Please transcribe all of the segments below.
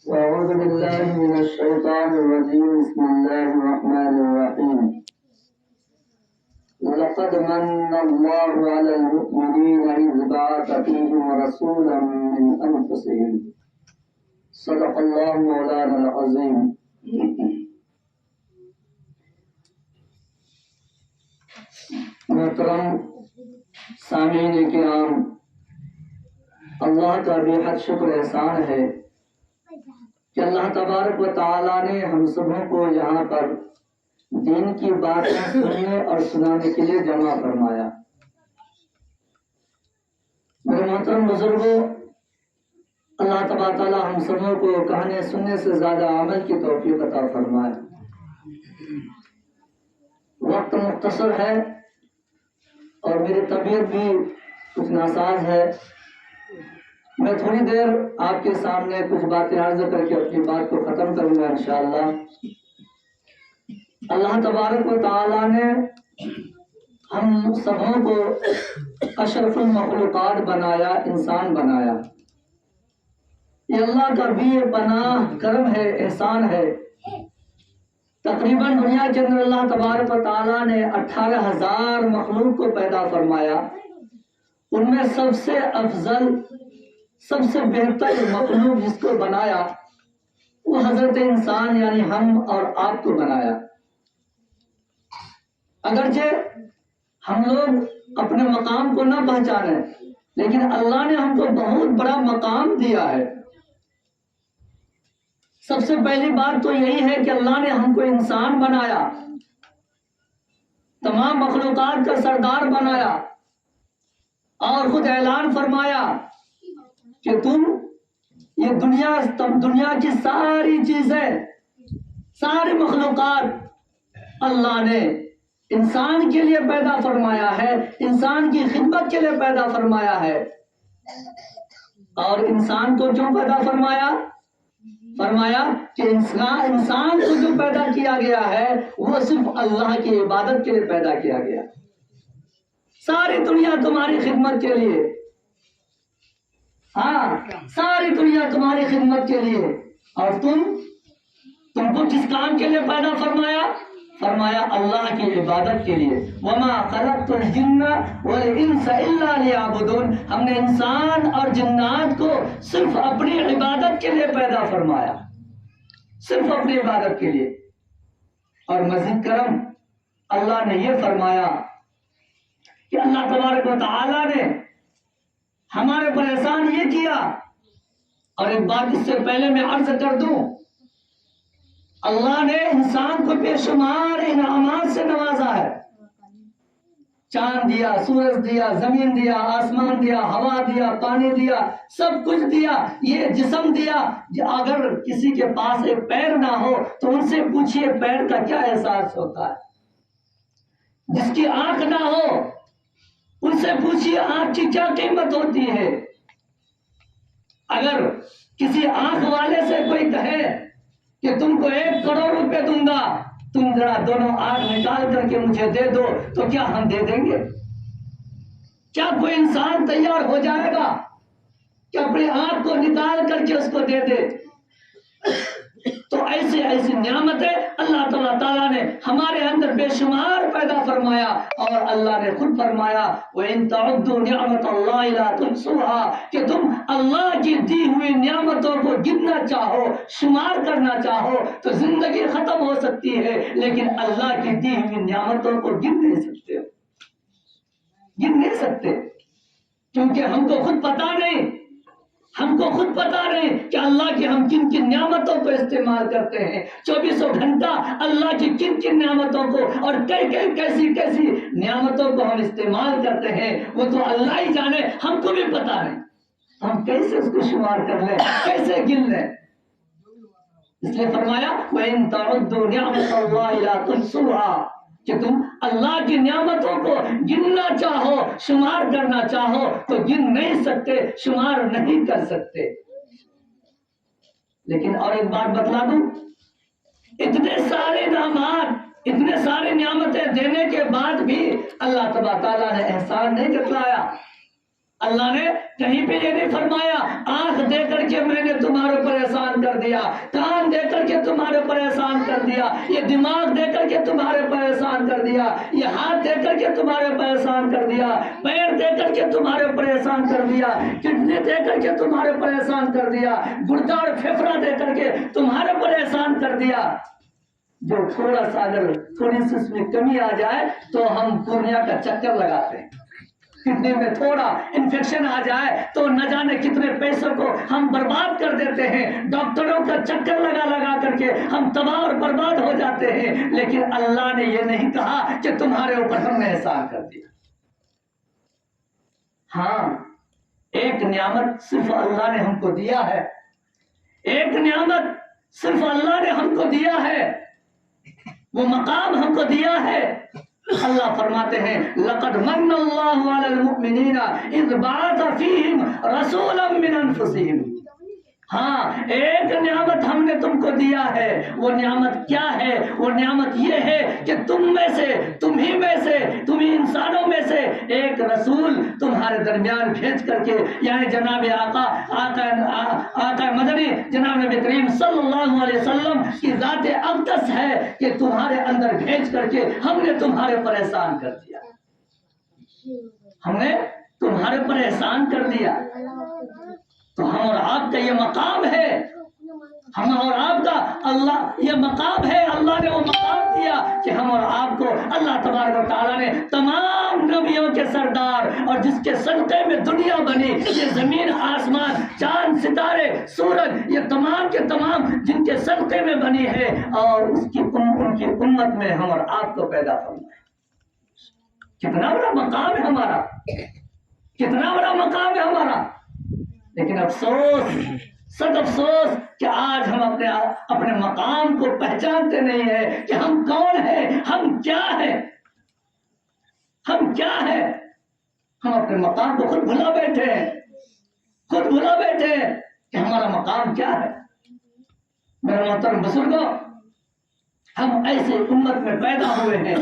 أعوذ بالله من الشيطان الرجيم. بسم الله الرحمن الرحيم. لقد من الله على المؤمنين إذ بعث فيهم رسولا من أنفسهم. صدق الله مولانا العظيم. محترم سامعین کرام، اللہ کا بے حد شکر احسان ہے کہ اللہ تبارک و تعالیٰ نے ہم سبوں کو یہاں پر دین کی باتیں سننے اور سنانے کے لیے جمع فرمایا۔ میرے محترم بزرگوں، اللہ تبارک تعالیٰ ہم سبوں کو کہنے سننے سے زیادہ عمل کی توفیق عطا فرمائے۔ وقت مختصر ہے اور میری طبیعت بھی کچھ ناساز ہے۔ میں تھوڑی دیر آپ کے سامنے کچھ باتیں عرض کر کے اپنی بات کو ختم کروں گا انشاءاللہ۔ اللہ تبارک و تعالیٰ نے ہم سبوں کو اشرف المخلوقات بنایا، انسان بنایا۔ یہ اللہ کا بھی پناہ کرم ہے، احسان ہے۔ تقریباً دنیا کے اندر اللہ تبارک و تعالیٰ نے 18,000 مخلوق کو پیدا فرمایا۔ ان میں سب سے افضل، سب سے بہتر مخلوق جس کو بنایا وہ حضرت انسان یعنی ہم اور آپ کو بنایا۔ اگرچہ ہم لوگ اپنے مقام کو نہ پہچانے، لیکن اللہ نے ہم کو بہت بڑا مقام دیا ہے۔ سب سے پہلی بات تو یہی ہے کہ اللہ نے ہم کو انسان بنایا، تمام مخلوقات کا سردار بنایا اور خود اعلان فرمایا کہ تم یہ دنیا کی ساری چیزیں، ساری مخلوقات اللہ نے انسان کے لیے پیدا فرمایا ہے، انسان کی خدمت کے لیے پیدا فرمایا ہے۔ اور انسان کو کیوں پیدا فرمایا؟ فرمایا کہ انسان کو جو پیدا کیا گیا ہے وہ صرف اللہ کی عبادت کے لیے پیدا کیا گیا۔ ساری دنیا تمہاری خدمت کے لیے، ہاں ساری دنیا تمہاری خدمت کے لیے۔ اور تم کو کس کام کے لیے پیدا فرمایا؟ فرمایا اللہ کی عبادت کے لیے۔ وما خلقت الجن والانس الا ليعبدون۔ ہم نے انسان اور جنات کو صرف اپنی عبادت کے لیے پیدا فرمایا، صرف اپنی عبادت کے لیے۔ اور مزید کرم اللہ نے یہ فرمایا کہ اللہ تبارک و تعالی نے ہمارے پر احسان یہ کیا۔ اور ایک بات اس سے پہلے میں عرض کر دوں، اللہ نے انسان کو بے شمار انعامات سے نوازا ہے۔ چاند دیا، سورج دیا، زمین دیا، آسمان دیا، ہوا دیا، پانی دیا، سب کچھ دیا، یہ جسم دیا۔ اگر کسی کے پاس ایک پیر نہ ہو تو ان سے پوچھئے پیر کا کیا احساس ہوتا ہے۔ جس کی آنکھ نہ ہو ان سے پوچھئے آنکھ کی کیا قیمت ہوتی ہے۔ اگر کسی آنکھ والے سے کوئی کہے کہ تم کو 1 کروڑ روپے دوں گا، تم ذرا دونوں آنکھ نکال کر کے مجھے دے دو، تو کیا ہم دے دیں گے؟ کیا کوئی انسان تیار ہو جائے گا کہ اپنی آنکھ کو نکال کر کے اس کو دے دے؟ تو ایسی نعمتیں اللہ تعالیٰ نے ہمارے اندر بے شمار پیدا فرمایا۔ اور اللہ نے خود فرمایا وَإِن تَعُدُّوا نِعْمَتَ اللَّهِ لَا تُحْصُوهَا، کہ تم اللہ کی دی ہوئی نعمتوں کو گننا چاہو، شمار کرنا چاہو تو زندگی ختم ہو سکتی ہے، لیکن اللہ کی دی ہوئی نعمتوں کو گن نہیں سکتے، کیونکہ ہم کو خود پتا نہیں کہ اللہ کی ہم کن کن نعمتوں کو استعمال کرتے ہیں۔ 24 گھنٹہ اللہ کی کن کن نعمتوں کو اور کیسی نعمتوں کو ہم استعمال کرتے ہیں، وہ تو اللہ ہی جانے، ہم کو بھی پتا نہیں۔ ہم کیسے اس کو شمار کر لیں، کیسے گن لیں؟ اس لیے فرمایا وَإِن تَعُدُّوا نِعْمَتَ اللَّهِ لَا تُحْصُوهَا، کہ تم اللہ کی نعمتوں کو گننا چاہو، شمار کرنا چاہو تو گن نہیں سکتے، شمار نہیں کر سکتے۔ لیکن اور ایک بات بتلا دوں، اتنے سارے انعامات، اتنے سارے نعمتیں دینے کے بعد بھی اللہ تبارک تعالیٰ نے احسان نہیں جتلایا۔ اللہ نے کہیں پہ یہ نہیں فرمایا آنکھ دے کر کے میں نے تمہارے اوپر احسان کر دیا، کان دے کر کے تمہارے اوپر احسان کر دیا، یہ دماغ دے کر کے تمہارے اوپر احسان کر دیا، یہ ہاتھ دے کر کے تمہارے اوپر احسان کر دیا، پیر دے کر کے تمہارے اوپر احسان کر دیا، کڈنی دے کر کے تمہارے اوپر احسان کر دیا، گردہ اور پھیپھڑا دے کر کے تمہارے اوپر احسان کر دیا۔ جو تھوڑا سا اگر تھوڑی سی اس میں کمی آ جائے تو ہم پورنیا کا چکر لگاتے ہیں، کڈنی میں تھوڑا انفیکشن آ جائے تو نہ جانے کتنے پیسوں کو ہم برباد کر دیتے ہیں، ڈاکٹروں کا چکر لگا لگا کر کے ہم تباہ اور برباد ہو جاتے ہیں، لیکن اللہ نے یہ نہیں کہا کہ تمہارے اوپر ہم نے احسان کر دیا۔ ہاں، ایک نعمت صرف اللہ نے ہم کو دیا ہے، ایک نعمت صرف اللہ نے ہم کو دیا ہے، وہ مقام ہم کو دیا ہے۔ اللہ فرماتے ہیں لقد من اللہ علی المؤمنین اذ بعث فیہم رسولا من انفسہم۔ ہاں، ایک نعمت ہم نے تم کو دیا ہے، وہ نعمت کیا ہے؟ وہ نعمت یہ ہے کہ تم میں سے، تمہیں میں سے، تمہیں انسانوں میں سے ایک رسول تمہارے درمیان بھیج کر کے، یعنی جناب آقا مدنی جناب نبی کریم صلی اللہ علیہ وسلم کی ذات اقدس ہے کہ تمہارے اندر بھیج کر کے ہم نے تمہارے پر احسان کر دیا، ہم نے تمہارے پر احسان کر دیا۔ تو ہم اور آپ کا یہ مقام ہے، ہم اور آپ کا اللہ یہ مقام ہے، اللہ نے وہ مقام دیا کہ ہم اور آپ کو اللہ تبارک و تعالیٰ نے تمام نبیوں کے سردار، اور جس کے صدقے میں دنیا بنی، یہ زمین آسمان چاند ستارے سورج یہ تمام کے تمام جن کے صدقے میں بنی ہے، اور اس کی ان کی امت میں ہم اور آپ کو پیدا فرمایا۔ کتنا بڑا مقام ہے ہمارا، کتنا بڑا مقام ہے ہمارا، لیکن افسوس، سب افسوس کہ آج ہم اپنے مقام کو پہچانتے نہیں ہیں کہ ہم کون ہیں، ہم کیا ہیں، ہم کیا ہیں۔ ہم اپنے مقام کو خود بھلا بیٹھے ہیں، خود بھلا بیٹھے ہیں کہ ہمارا مقام کیا ہے۔ میرے محترم بزرگوں، ہم ایسے امت میں پیدا ہوئے ہیں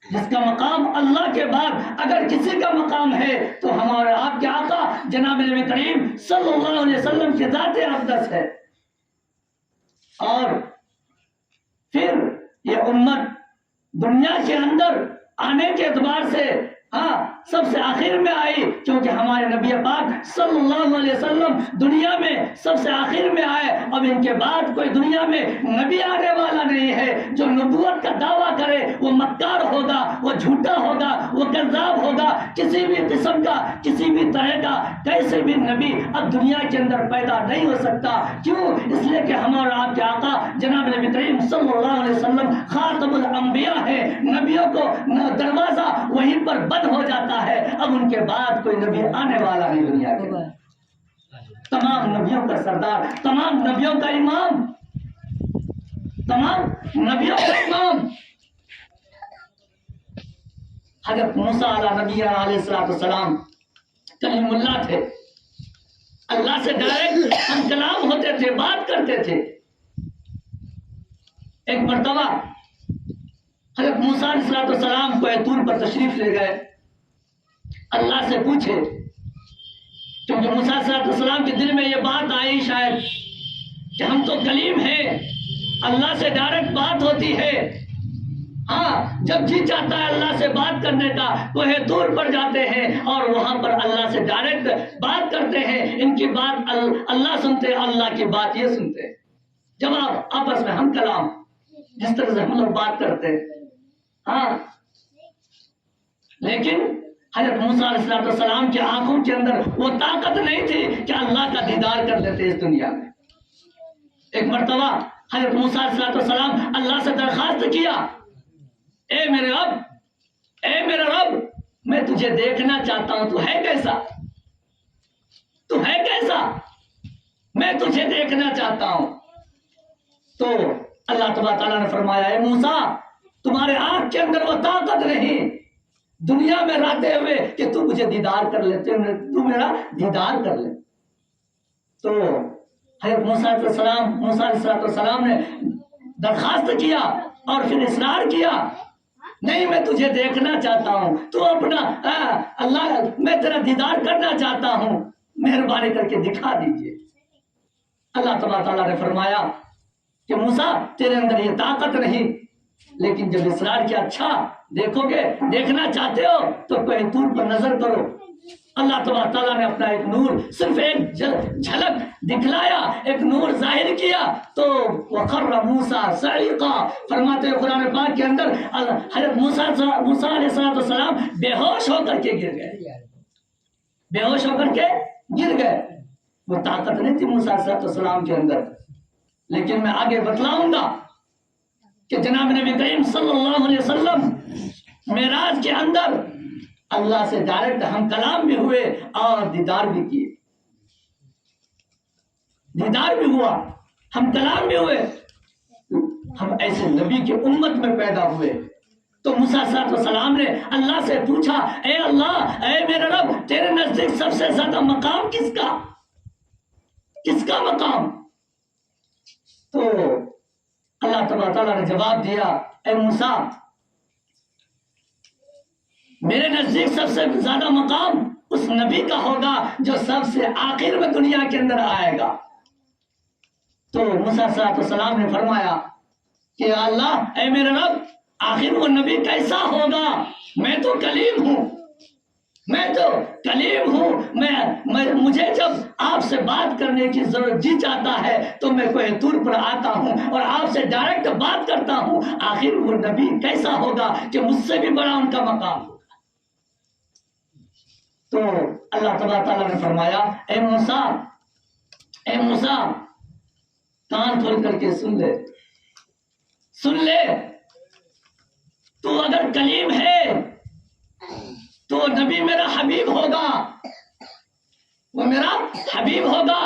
جس کا مقام اللہ کے بعد اگر کسی کا مقام ہے تو ہمارے آپ کے آقا جناب نبی کریم صلی اللہ علیہ وسلم کی ذات اقدس ہے۔ اور پھر یہ امت دنیا کے اندر آنے کے اعتبار سے سب سے آخر میں آئی، کیونکہ ہمارے نبی پاک صلی اللہ علیہ وسلم دنیا میں سب سے آخر میں آئے۔ اب ان کے بعد کوئی دنیا میں نبی آنے والا نہیں ہے۔ جو نبوت کا دعویٰ کرے وہ مکار ہوگا، وہ جھوٹا ہوگا، وہ کذاب ہوگا، کسی بھی قسم کا، کسی بھی طرح کا کیسے بھی نبی اب دنیا کے اندر پیدا نہیں ہو سکتا۔ کیوں؟ اس لیے کہ ہمارا آپ کے آقا جناب نبی کریم صلی اللہ علیہ وسلم خاتم الانبیاء ہے، نبیوں کو دروازہ وہیں پر بند ہو جاتا ہے۔ اب ان کے بعد کوئی نبی آنے والا نہیں دنیا کے بعد، تمام نبیوں کا سردار، تمام نبیوں کا امام، تمام نبیوں کا امام حضرت موسیٰ علیہ نبی علیہ السلام کلیم اللہ تھے، اللہ سے ڈائریکٹ ہم کلام ہوتے تھے، بات کرتے تھے۔ ایک مرتبہ حضرت موسیٰ علیہ السلام کو طور پر تشریف لے گئے، اللہ سے پوچھے، کیونکہ موسیٰ علیہ السلام کے دل میں یہ بات آئی شاید کہ ہم تو کلیم ہیں، اللہ سے ڈائریکٹ بات ہوتی ہے۔ جب جی چاہتا ہے اللہ سے بات کرنے کا کوہ طور پر جاتے ہیں اور وہاں پر اللہ سے ڈائریکٹ بات کرتے ہیں، ان کی بات اللہ سنتے، اللہ کی بات یہ سنتے۔ جب آپ آپس میں ہم کلام جس طرح سے ہم لوگ بات کرتے لیکن حضرت موسیٰ علیہ السلام کی آنکھوں کے اندر وہ طاقت نہیں تھی کہ اللہ کا دیدار کر لیتے اس دنیا میں۔ ایک مرتبہ حضرت موسیٰ علیہ السلام اللہ سے درخواست کیا، اے میرے رب، اے میرے رب، میں تجھے دیکھنا چاہتا ہوں، تو ہے کیسا، تو ہے کیسا، میں تجھے دیکھنا چاہتا ہوں۔ تو اللہ تبارک تعالیٰ نے فرمایا، اے موسیٰ، تمہارے آنکھ کے اندر وہ طاقت نہیں دنیا میں رہتے ہوئے کہ تو مجھے دیدار کر لے، تو میرا دیدار کر لے۔ تو حضرت موسیٰ علیہ السلام نے درخواست کیا اور پھر اصرار کیا، نہیں میں تجھے دیکھنا چاہتا ہوں، تو اپنا اللہ میں تیرا دیدار کرنا چاہتا ہوں، مہربانی کر کے دکھا دیجئے۔ اللہ تبارک تعالیٰ نے فرمایا کہ موسیٰ تیرے اندر یہ طاقت نہیں، لیکن جب اصرار کیا اچھا دیکھو گے، دیکھنا چاہتے ہو تو کوئی طور پر نظر کرو۔ اللہ تبارک تعالیٰ نے اپنا ایک نور صرف ایک جھلک دکھلایا، ایک نور ظاہر کیا تو وَخَرَّ مُوسَىٰ صَعِقًا، فرماتے ہیں قرآن پاک کے اندر حضرت موسیٰ علیہ السلام بے ہوش ہو کر کے گر گئے، بے ہوش ہو کر کے گر گئے۔ وہ طاقت نہیں تھی موسیٰ علیہ السلام کے اندر، لیکن میں آگے بتلاؤں گا کہ جناب نبی کریم صلی اللہ علیہ وسلم معراج کے اندر اللہ سے ڈائریکٹ ہم کلام بھی ہوئے اور دیدار بھی کیے، دیدار بھی ہوا، ہم کلام بھی ہوئے۔ ہم ایسے نبی کی امت میں پیدا ہوئے تو موسیٰ علیہ السلام نے اللہ سے پوچھا، اے اللہ، اے میرے رب، تیرے نزدیک سب سے زیادہ مقام کس کا، کس کا مقام؟ تو اللہ تبارک تعالیٰ نے جواب دیا، اے موسیٰ، میرے نزدیک سب سے زیادہ مقام اس نبی کا ہوگا جو سب سے آخر میں دنیا کے اندر آئے گا۔ تو موسیٰ علیہ السلام نے فرمایا کہ اللہ، اے میرے رب، آخر وہ نبی کیسا ہوگا؟ میں تو کلیم ہوں، میں تو کلیم ہوں، مجھے جب آپ سے بات کرنے کی ضرورت جی چاہتا ہے تو میں کوہ طور پر آتا ہوں اور آپ سے ڈائریکٹ بات کرتا ہوں۔ آخر وہ نبی کیسا ہوگا کہ مجھ سے بھی بڑا ان کا مقام ہوگا؟ تو اللہ تبارک تعالیٰ نے فرمایا، اے موسیٰ، اے موسیٰ، کان کھول کر کے سن لے، سن لے، تو اگر کلیم ہے تو نبی میرا حبیب ہوگا، وہ میرا حبیب ہوگا۔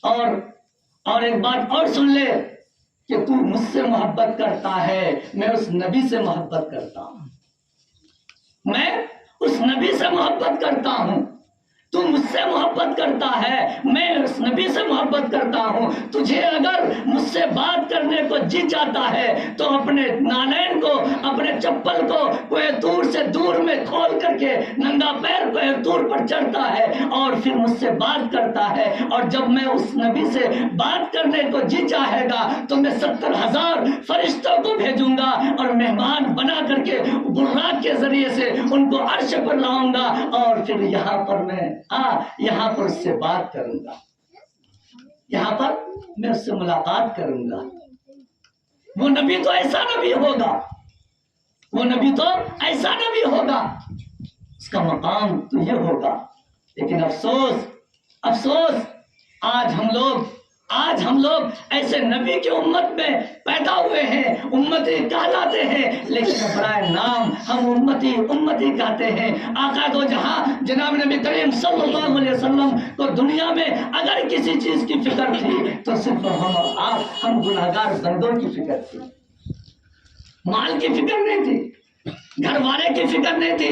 اور ایک بات اور سن لے کہ تو مجھ سے محبت کرتا ہے، میں اس نبی سے محبت کرتا ہوں، میں اس نبی سے محبت کرتا ہوں۔ تو مجھ سے محبت کرتا ہے، میں اس نبی سے محبت کرتا ہوں۔ تجھے اگر مجھ سے بات کرنے کو جی چاہتا ہے تو اپنے نالین کو، اپنے چپل کو کوہ طور سے دور میں کھول کر کے ننگا پیر کوہ طور پر چڑھتا ہے اور پھر مجھ سے بات کرتا ہے۔ اور جب میں اس نبی سے بات کرنے کو جی چاہے گا تو میں 70,000 فرشتوں کو بھیجوں گا اور مہمان بنا کر کے براق کے ذریعے سے ان کو عرش پر لاؤں گا، اور پھر یہاں پر اس سے بات کروں گا، یہاں پر میں اس سے ملاقات کروں گا۔ وہ نبی تو ایسا نبی ہوگا، وہ نبی تو ایسا نبی ہوگا، اس کا مقام تو یہ ہوگا۔ لیکن افسوس آج ہم لوگ ایسے نبی کی امت میں پیدا ہوئے ہیں، امتی کہلاتے ہیں، لیکن برائے نام ہم امتی کہتے ہیں۔ آقا دو جہاں جناب نبی کریم صلی اللہ علیہ وسلم کو دنیا میں اگر کسی چیز کی فکر تھی تو صرف ہم گناہگار بندوں کی فکر تھی، مال کی فکر نہیں تھی، گھر والے کی فکر نہیں تھی،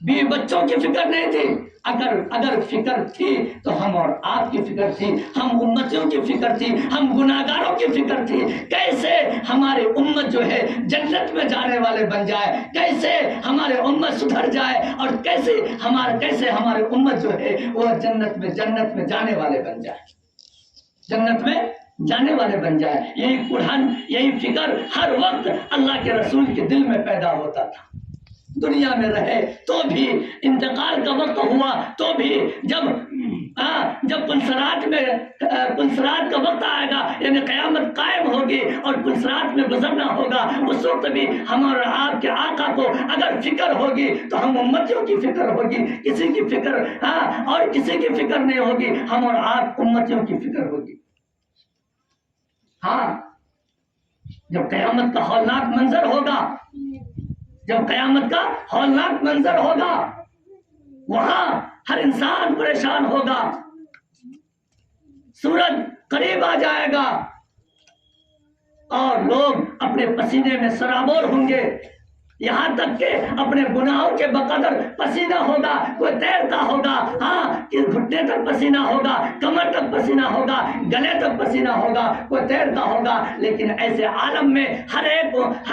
بیوی بچوں کی فکر نہیں تھی۔ اگر فکر تھی تو ہم اور آپ کی فکر تھی، ہم امتیوں کی فکر تھی، ہم گناہگاروں کی فکر تھی۔ کیسے ہماری امت جو ہے جنت میں جانے والے بن جائے، کیسے ہماری امت سدھر جائے، اور کیسے ہماری امت جو ہے وہ جنت میں جانے والے بن جائے، جنت میں جانے والے بن جائے۔ یہی فکر ہر وقت اللہ کے رسول کے دل میں پیدا ہوتا تھا۔ دنیا میں رہے تو بھی، انتقال کا وقت ہوا تو بھی، جب پنسرات کا وقت آئے گا، یعنی قیامت قائم ہوگی اور پنسرات میں گزرنا ہوگا، اس وقت بھی ہمارے آپ کے آقا کو اگر فکر ہوگی تو ہم امتیوں کی فکر ہوگی، کسی کی فکر اور کسی کی فکر نہیں ہوگی، ہم اور آپ امتیوں کی فکر ہوگی۔ جب قیامت کا ہولناک منظر ہوگا، جب قیامت کا ہولناک منظر ہوگا، وہاں ہر انسان پریشان ہوگا، سورج قریب آ جائے گا اور لوگ اپنے پسینے میں سرابور ہوں گے، یہاں تک کہ اپنے گناہوں کے بقدر پسینہ ہوگا، کوئی تیرتا ہوگا، کہ گھٹنے تک پسینہ ہوگا، کمر تک پسینہ ہوگا، گلے تک پسینہ ہوگا، کوئی تیرتا ہوگا، لیکن ایسے عالم میں ہر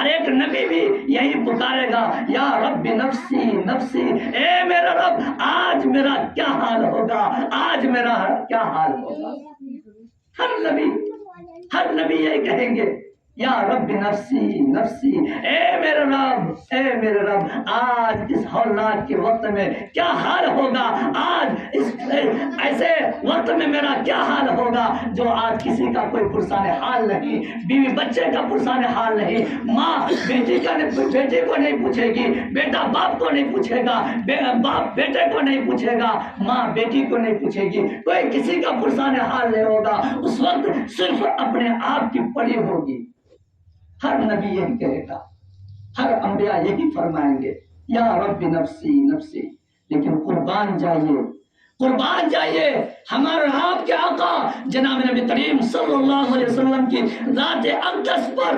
ایک نبی بھی یہی پکارے گا، یا رب نفسی نفسی، اے میرا رب آج میرا کیا حال ہوگا، آج میرا کیا حال ہوگا۔ ہر نبی یہی کہیں گے، یا رب نفسی نفسی، اے میرے رب آج اس ہولناک کے وقت میں کیا حال ہوگا، آج اس ایسے وقت میں میرا کیا حال ہوگا، جو آج کسی کا کوئی پرسان حال نہیں، بیوی بچے کا پرسان حال نہیں، ماں بیٹی کو نہیں پوچھے گی، بیٹا باپ کو نہیں پوچھے گا، باپ بیٹے کو نہیں پوچھے گا، ماں بیٹی کو نہیں پوچھے گی، کوئی کسی کا پرسان حال نہیں ہوگا، اس وقت صرف اپنے آپ کی پڑی ہوگی۔ ہر نبی یہی کہے گا، ہر انبیاء یہی فرمائیں گے، یا رب نفسی نفسی۔ لیکن قربان جائیے ہمارے آپ کے آقا جناب نبی کریم صلی اللہ علیہ وسلم کی ذات اقدس پر،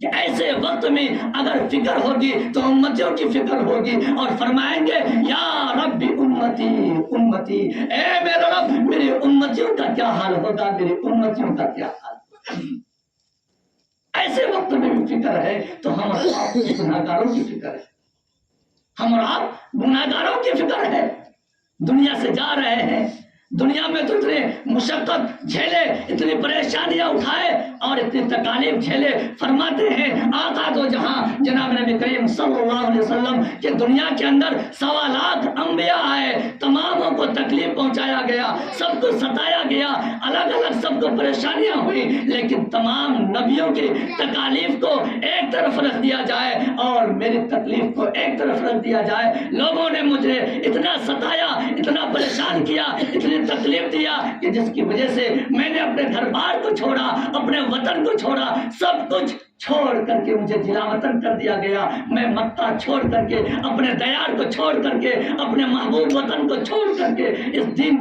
کہ ایسے وقت میں اگر فکر ہوگی تو امتیوں کی فکر ہوگی، اور فرمائیں گے یا رب امتی امتی، اے میرے رب میری امتیوں کا کیا حال ہوگا، میری امتیوں کا کیا حال ہوگا۔ ایسے وقت میں بھی فکر ہے تو ہم اور آپ گناہگاروں کی فکر ہے، ہم اور آپ گناہگاروں کی فکر ہے۔ دنیا سے جا رہے ہیں، دنیا میں تو اتنے مشقت جھیلے، اتنی پریشانیاں اٹھائے اور اتنی تکالیف جھیلے۔ فرماتے ہیں آقا تو جہاں جناب نبی کریم صلی اللہ علیہ وسلم کہ دنیا کے اندر 1.25 لاکھ انبیاء آئے، تماموں کو تکلیف پہنچایا گیا، سب کو ستایا گیا، الگ الگ سب کو پریشانیاں ہوئی، لیکن تمام نبیوں کی تکالیف کو ایک طرف رکھ دیا جائے اور میری تکلیف کو ایک طرف رکھ دیا جائے۔ لوگوں نے مجھے اتنا ستایا، اتنا پریشان کیا، اتنی تکلیف دیا کہ جس کی وجہ سے میں نے اپنے گھر بار کو چھوڑا، اپنے وطن کو چھوڑا، سب کچھ چھوڑ کر کے مجھے جلا وطن کر دیا گیا۔ میں مکہ چھوڑ کر کے، اپنے دیار کو چھوڑ کر کے، اپنے محبوب وطن کو چھوڑ کر کے اس دین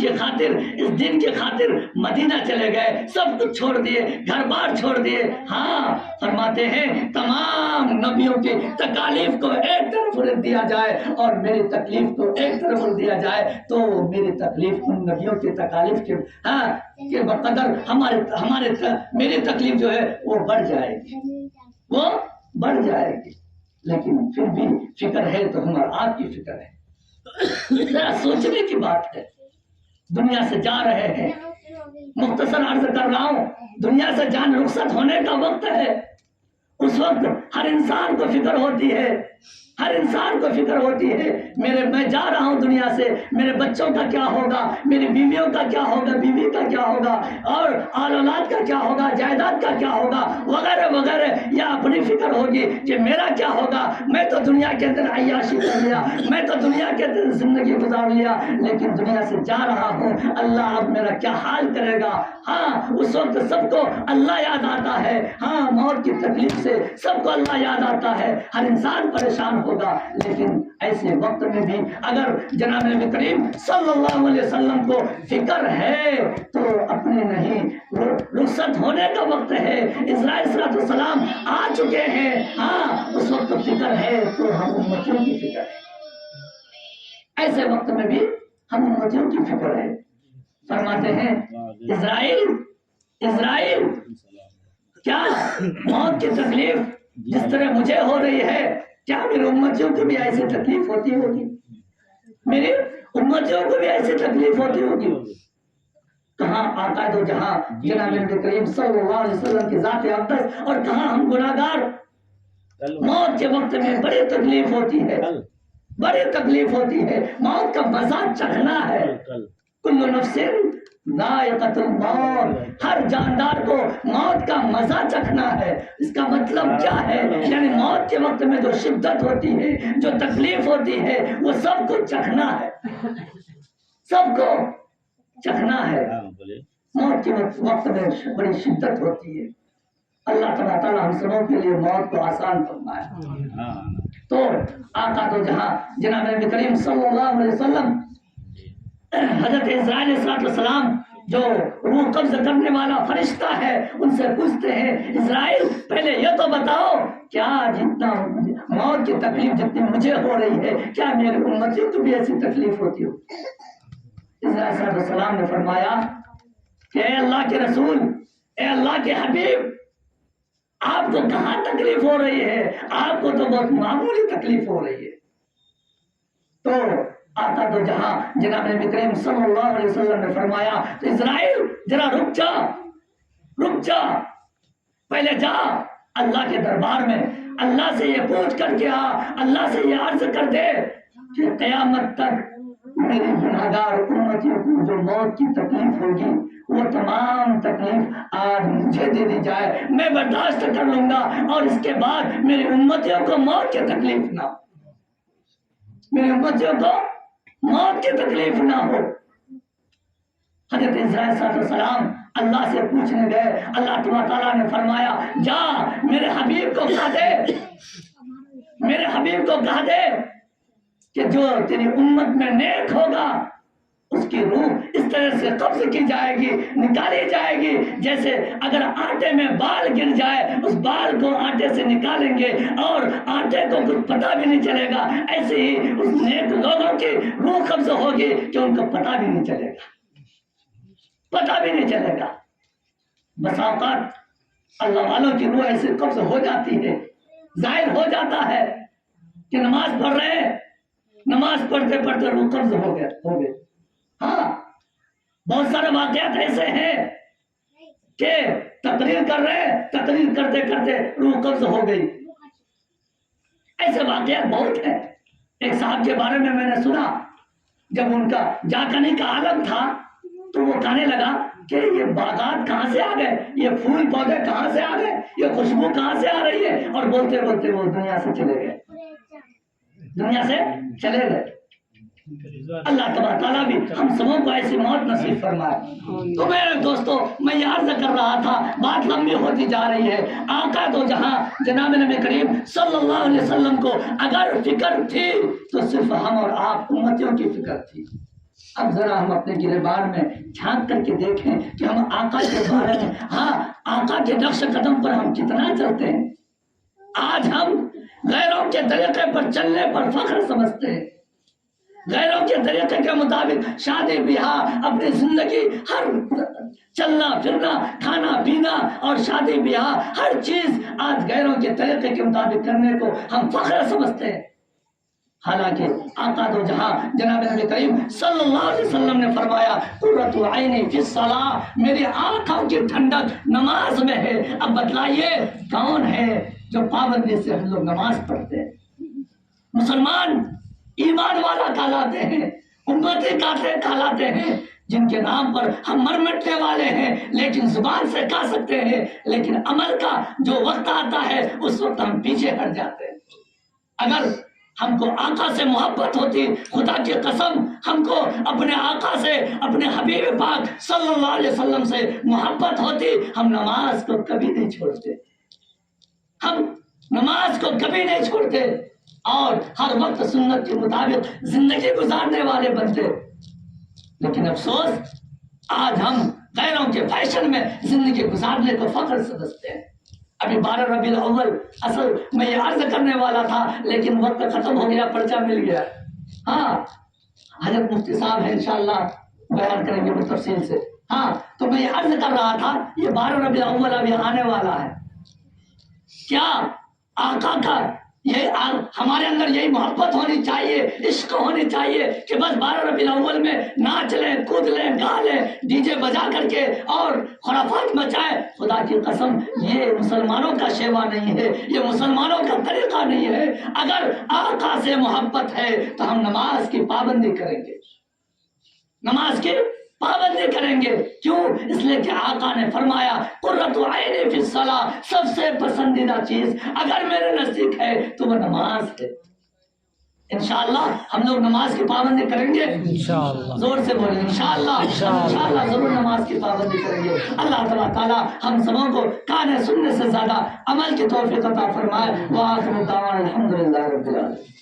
کے خاطر مدینہ چلے گئے، سب کچھ چھوڑ دیے، گھر بار چھوڑ دیے۔ ہاں فرماتے ہیں تمام نبیوں کی تکالیف کو ایک طرف رکھ دیا جائے اور میری تکلیف کو ایک طرف رکھ دیا جائے تو میری تکلیف ان نبیوں کی تکالیف کے بقدر میری تکلیف جو ہے وہ بڑھ جائے گی، لیکن پھر بھی فکر ہے تو ہمارا آپ کی فکر ہے۔ ذرا سوچنے کی بات ہے، دنیا سے جا رہے ہیں، مختصر عرض کر رہا ہوں، دنیا سے جان رخصت ہونے کا وقت ہے۔ اس وقت ہر انسان کو فکر ہوتی ہے، میں جا رہا ہوں دنیا سے، میرے بچوں کا کیا ہوگا، میری بیویوں کا کیا ہوگا، بیوی کا کیا ہوگا، اور آل اولاد کا کیا ہوگا، جائیداد کا کیا ہوگا، وغیرہ وغیرہ۔ یا اپنی فکر ہوگی کہ میرا کیا ہوگا، میں تو دنیا کے اندر عیاشی کر لیا، میں تو دنیا کے اندر زندگی گزار لیا، لیکن دنیا سے جا رہا ہوں، اللہ اب میرا کیا حال کرے گا۔ ہاں اس وقت سب کو اللہ یاد آتا ہے، ہاں موت کی تکلیف سے سب کو اللہ یاد آتا ہے، ہر انسان پریشان ہوگا، لیکن ایسے وقت میں بھی اگر جناب نبی کریم صلی اللہ علیہ وسلم کو فکر ہے تو اپنے نہیں، رخصت ہونے کا وقت ہے، اسرائیل صلی اللہ علیہ وسلم آ چکے ہیں، ہاں اس وقت فکر ہے تو ہم امتیوں کی فکر ہے، ایسے وقت میں بھی ہم امتیوں کی فکر ہے۔ فرماتے ہیں اسرائیل کیا موت کی تکلیف جس طرح مجھے ہو رہی ہے، کیا میری امتیوں کو بھی ایسی تکلیف ہوتی ہوگی، میری امتیوں کو بھی ایسی تکلیف ہوتی ہوگی۔ کہاں آقا دو جہاں جناب نبی کریم صلی اللہ علیہ وسلم کی ذات اقدس، اور کہاں ہم گناہگار۔ موت کے وقت میں بڑی تکلیف ہوتی ہے، موت کا مزہ چکھنا ہے۔ کل نفس ذائقۃ الموت، ہر جاندار کو موت کا مزہ چکھنا ہے۔ اس کا مطلب کیا ہے؟ یعنی موت کے وقت میں جو شدت ہوتی ہے، جو تکلیف ہوتی ہے، وہ سب کو چکھنا ہے، سب کو چکھنا ہے۔ موت کے وقت میں بڑی شدت ہوتی ہے۔ اللہ تعالیٰ ہم سبوں کے لیے موت کو آسان فرمائے۔ تو آقا تو جہاں جناب نبی کریم صلی اللہ علیہ وسلم حضرت اسرائیل علیہ السلام جو روح قبض کرنے والا فرشتہ ہے، ان سے پوچھتے ہیں اسرائیل پہلے یہ تو بتاؤ کیا جتنا موت کی تکلیف جتنی مجھے ہو رہی ہے، کیا میری امتیوں کو بھی ایسی تکلیف ہوتی ہو؟ اسرائیل علیہ السلام نے فرمایا کہ اے اللہ کے رسول، اے اللہ کے حبیب، آپ کو کہاں تکلیف ہو رہی ہے؟ آپ کو تو بہت معمولی تکلیف ہو رہی ہے۔ تو آقا تو جہاں جناب نبی کریم صلی اللہ علیہ وسلم نے فرمایا تو اسرائیل ذرا رک جا، پہلے جا اللہ کے دربار میں، اللہ سے یہ پوچھ کر کے آ، اللہ سے یہ عرض کر دے کہ قیامت تک میری گناہگار امتیوں کو جو موت کی تکلیف ہوگی وہ تمام تکلیف آج مجھے دے دی جائے، میں برداشت کر لوں گا، اور اس کے بعد میری امتیوں کو موت کی تکلیف نہ ہو، میری امتیوں کو موت کی تکلیف نہ ہو۔ حضرت اسرائیل صلی اللہ علیہ وسلم اللہ سے پوچھنے گئے، اللہ تعالیٰ نے فرمایا جا میرے حبیب کو کہہ دے، میرے حبیب کو کہہ دے کہ جو تیری امت میں نیک ہوگا اس کی روح اس طرح سے قبض کی جائے گی، نکالی جائے گی، جیسے اگر آٹے میں بال گر جائے اس بال کو آٹے سے نکالیں گے اور آٹے کو کچھ پتہ بھی نہیں چلے گا، ایسے ہی اس نیک لوگوں کی روح قبض ہوگی کہ ان کو پتہ بھی نہیں چلے گا، پتہ بھی نہیں چلے گا۔ بس اوقات اللہ والوں کی روح ایسے قبض ہو جاتی ہے، ظاہر ہو جاتا ہے کہ نماز پڑھ رہے ہیں، نماز پڑھتے پڑھتے روح قبض ہو گئے۔ ہاں بہت سارے واقعات ایسے ہیں کہ تقریر کر رہے، تقریر کرتے کرتے روح قبض ہو گئی، ایسے واقعات بہت ہیں۔ ایک صاحب کے بارے میں نے سنا، جب ان کا جاکنے کا عالم تھا تو وہ کہنے لگا کہ یہ باغات کہاں سے آ گئے، یہ پھول پودے کہاں سے آ گئے، یہ خوشبو کہاں سے آ رہی ہے، اور بولتے بولتے وہ دنیا سے چلے گئے، دنیا سے چلے گئے۔ اللہ تبارک تعالیٰ بھی ہم سبوں کو ایسی موت نصیب فرمائے۔ تو میرے دوستو، میں یہ عرض کر رہا تھا، بات لمبی ہوتی جا رہی ہے۔ آقا تو جہاں جناب نبی کریم صلی اللہ علیہ وسلم کو اگر فکر تھی تو صرف ہم اور آپ امتیوں کی فکر تھی۔ اب ذرا ہم اپنے گریبان میں جھانک کر کے دیکھیں کہ ہم آقا کے بارے میں، ہاں آقا کے نقش قدم پر ہم کتنا چلتے ہیں۔ آج ہم غیروں کے طریقے پر چلنے پر فخر سمجھتے ہیں، غیروں کے طریقے کے مطابق شادی بیاہ، اپنی زندگی، ہر چلنا پھرنا، کھانا پینا اور شادی بیاہ، ہر چیز آج غیروں کے طریقے کے مطابق کرنے کو ہم فخر سمجھتے ہیں۔ حالانکہ آقا دو جہاں جناب نبی کریم صلی اللہ علیہ وسلم نے فرمایا قرۃ عینی فی الصلاۃ، میری آنکھوں کی ٹھنڈک نماز میں ہے۔ اب بتلائیے کون ہے جو پابندی سے ہم لوگ نماز پڑھتے ہیں؟ مسلمان ایمان والا کہلاتے ہیں، امتی کہلاتے ہیں، جن کے نام پر ہم مر مٹنے والے ہیں، لیکن زبان سے کہہ سکتے ہیں، لیکن عمل کا جو وقت آتا ہے اس وقت ہم پیچھے ہٹ جاتے ہیں۔ اگر ہم کو آقا سے محبت ہوتی، خدا کی قسم ہم کو اپنے آقا سے، اپنے حبیب پاک صلی اللہ علیہ وسلم سے محبت ہوتی، ہم نماز کو کبھی نہیں چھوڑتے، ہم نماز کو کبھی نہیں چھوڑتے اور ہر وقت سنت کے مطابق زندگی گزارنے والے بنتے۔ لیکن افسوس آج ہم غیروں کے فیشن میں زندگی گزارنے کو فخر سمجھتے ہیں۔ ابھی 12 ربیع الاول اصل میں یہ عرض کرنے والا تھا، لیکن وقت ختم ہو گیا، پرچہ مل گیا۔ ہاں حضرت مفتی صاحب ہیں، انشاءاللہ بیان کریں گے وہ تفصیل سے۔ ہاں تو میں یہ عرض کر رہا تھا، یہ 12 ربیع الاول ابھی آنے والا ہے۔ کیا آقا کا یہ ہمارے اندر یہی محبت ہونی چاہیے، عشق ہونی چاہیے کہ بس 12 ربیع الاول میں ناچ لیں، کود لیں، گا لیں، ڈی جے بجا کر کے اور خرافات مچائیں؟ خدا کی قسم یہ مسلمانوں کا شیوا نہیں ہے، یہ مسلمانوں کا طریقہ نہیں ہے۔ اگر آقا سے محبت ہے تو ہم نماز کی پابندی کریں گے، نماز کی پابندی کریں گے۔ کیوں؟ اس لیے کہ آقا نے فرمایا قرۃ عینی فی الصلاۃ، سب سے پسندیدہ چیز اگر میرے نزدیک ہے تو وہ نماز ہے۔ انشاءاللہ ہم لوگ نماز کی پابندی کریں گے، انشاءاللہ زور سے بولیں انشاءاللہ، انشاءاللہ ضرور نماز کی پابندی کریں گے۔ اللہ تعالیٰ ہم سبوں کو کان سننے سے زیادہ عمل کی توفیق عطا فرمائے۔ وآخر دعوانا الحمدللہ رب العالمین۔